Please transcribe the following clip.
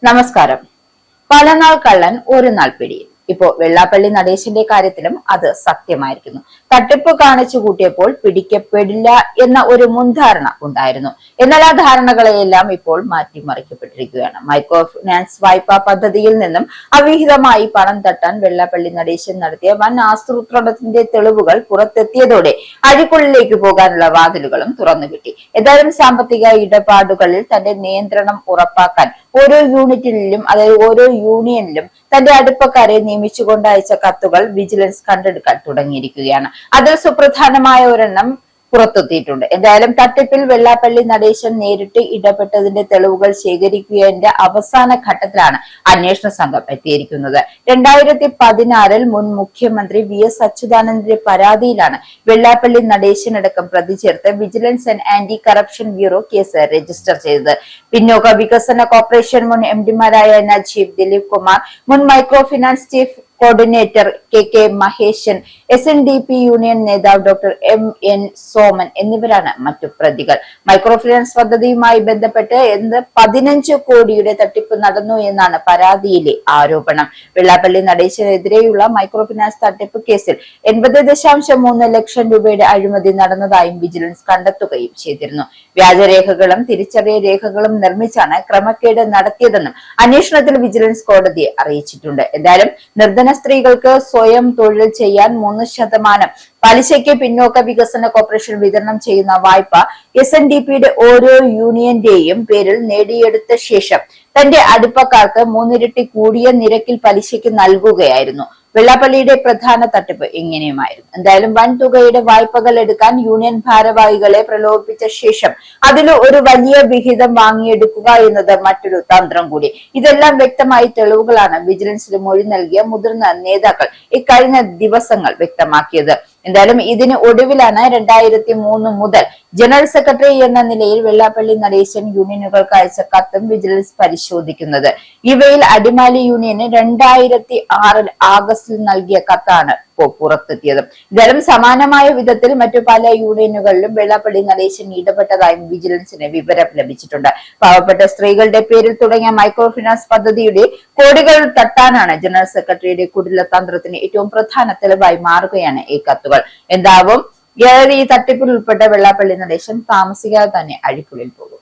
നമസ്കാരം. പലനാൾ കള്ളൻ ഒരു നാൾ പിടിയിൽ. ഇപ്പോ വെള്ളാപ്പള്ളി നടേശന്റെ കാര്യത്തിലും അത് സത്യമായിരിക്കുന്നു. തട്ടിപ്പ് കാണിച്ചു കൂട്ടിയപ്പോൾ പിടിക്കപ്പെടില്ല എന്ന ഒരു മുൻധാരണ ഉണ്ടായിരുന്നു. എന്നാൽ ആ ധാരണകളെയെല്ലാം ഇപ്പോൾ മാറ്റിമറിക്കപ്പെട്ടിരിക്കുകയാണ്. മൈക്രോ ഫിനാൻസ് വായ്പാ പദ്ധതിയിൽ നിന്നും അവിഹിതമായി പണം തട്ടാൻ വെള്ളാപ്പള്ളി നടേശൻ നടത്തിയ വൻ ആസൂത്രണത്തിന്റെ തെളിവുകൾ പുറത്തെത്തിയതോടെ അഴിക്കുള്ളിലേക്ക് പോകാനുള്ള വാതിലുകളും തുറന്നുകിട്ടി. ഏതായാലും സാമ്പത്തിക ഇടപാടുകളിൽ തന്റെ നിയന്ത്രണം ഉറപ്പാക്കാൻ ഓരോ യൂണിറ്റിലും, അതായത് ഓരോ യൂണിയനിലും തന്റെ അടുപ്പക്കാരെ നിയമിച്ചുകൊണ്ട് അയച്ച കത്തുകൾ വിജിലൻസ് കണ്ടെടുക്കാൻ തുടങ്ങിയിരിക്കുകയാണ്. അതിൽ സുപ്രധാനമായ ഒരെണ്ണം പുറത്തെത്തിയിട്ടുണ്ട്. എന്തായാലും തട്ടിപ്പിൽ വെള്ളാപ്പള്ളി നടേശൻ നേരിട്ട് ഇടപെട്ടതിന്റെ തെളിവുകൾ ശേഖരിക്കുകയുടെ അവസാന ഘട്ടത്തിലാണ് അന്വേഷണ സംഘം എത്തിയിരിക്കുന്നത്. 2016 മുൻ മുഖ്യമന്ത്രി VS അച്യുതാനന്ദന്റെ പരാതിയിലാണ് വെള്ളാപ്പള്ളി നടേശനടക്കം പ്രതി ചേർത്ത് vigilance and anti corruption bureau case register ചെയ്തത്. പിന്നോക്ക വികസന കോർപ്പറേഷൻ മുൻ MD-മാരായ നജീബ്, ദിലീപ് കുമാർ, മുൻ micro finance chief coordinator KK Maheshan, SNDP union നേതാവ് ഡോക്ടർ MN സോമൻ എന്നിവരാണ് മറ്റു പ്രതികൾ. മൈക്രോ ഫിനാൻസ് പദ്ധതിയുമായി ബന്ധപ്പെട്ട് 15 കോടിയുടെ തട്ടിപ്പ് നടന്നു എന്നാണ് പരാതിയിലെ ആരോപണം. വെള്ളാപ്പള്ളി നടേശനെതിരെയുള്ള മൈക്രോ ഫിനാൻസ് തട്ടിപ്പ് കേസിൽ 80.3 ലക്ഷം രൂപയുടെ അഴിമതി നടന്നതായും വിജിലൻസ് കണ്ടെത്തുകയും ചെയ്തിരുന്നു. വ്യാജരേഖകളും തിരിച്ചറിയൽ രേഖകളും നിർമ്മിച്ചാണ് ക്രമക്കേട് നടത്തിയതെന്നും അന്വേഷണത്തിൽ വിജിലൻസ് കോടതിയെ അറിയിച്ചിട്ടുണ്ട്. എന്തായാലും നിർധന സ്ത്രീകൾക്ക് സ്വയം തൊഴിൽ ചെയ്യാൻ 3% പലിശയ്ക്ക് പിന്നോക്ക വികസന കോർപ്പറേഷൻ വിതരണം ചെയ്യുന്ന വായ്പ SNDPയുടെ ഓരോ യൂണിയന്റെയും പേരിൽ നേടിയെടുത്ത ശേഷം തന്റെ അടുപ്പക്കാർക്ക് 3 ഇരട്ടി കൂടിയ നിരക്കിൽ പലിശയ്ക്ക് നൽകുകയായിരുന്നു. വെള്ളാപ്പള്ളിയുടെ പ്രധാന തട്ടിപ്പ് ഇങ്ങനെയുമായിരുന്നു. എന്തായാലും വൻ തുകയുടെ വായ്പകൾ എടുക്കാൻ യൂണിയൻ ഭാരവാഹികളെ പ്രലോഭിപ്പിച്ച ശേഷം അതിൽ ഒരു വലിയ വിഹിതം വാങ്ങിയെടുക്കുക എന്നത് മറ്റൊരു തന്ത്രം കൂടി. ഇതെല്ലാം വ്യക്തമായി തെളിവുകളാണ് വിജിലൻസിന് മൊഴി നൽകിയ മുതിർന്ന നേതാക്കൾ ഇക്കഴിഞ്ഞ ദിവസങ്ങൾ വ്യക്തമാക്കിയത്. എന്തായാലും ഇതിന് ഒടുവിലാണ് 2003 മുതൽ ജനറൽ സെക്രട്ടറി എന്ന നിലയിൽ വെള്ളാപ്പള്ളി നടേശൻ യൂണിയനുകൾക്ക് അയച്ച കത്തും വിജിലൻസ് പരിശോധിക്കുന്നത്. ഇവയിൽ അടിമാലി യൂണിയന് 2006 ആഗസ്റ്റിൽ നൽകിയ കത്താണ് ഇപ്പോൾ പുറത്തെത്തിയത്. എന്തായാലും സമാനമായ വിധത്തിൽ മറ്റു പല യൂണിയനുകളിലും വെള്ളാപ്പള്ളി നടേശൻ ഇടപെട്ടതായും വിജിലൻസിന് വിവരം ലഭിച്ചിട്ടുണ്ട്. പാവപ്പെട്ട സ്ത്രീകളുടെ പേരിൽ തുടങ്ങിയ മൈക്രോ ഫിനാൻസ് പദ്ധതിയുടെ കോടികൾ തട്ടാനാണ് ജനറൽ സെക്രട്ടറിയുടെ കുടിലതന്ത്രത്തിന് ഏറ്റവും പ്രധാന തെളിവായി മാറുകയാണ് ഈ കത്തുകൾ. എന്താവും ഈ തട്ടിപ്പിൽ ഉൾപ്പെട്ട വെള്ളാപ്പള്ളി നടേശൻ താമസിക്കാതെ തന്നെ അഴിക്കുള്ളിൽ പോകും.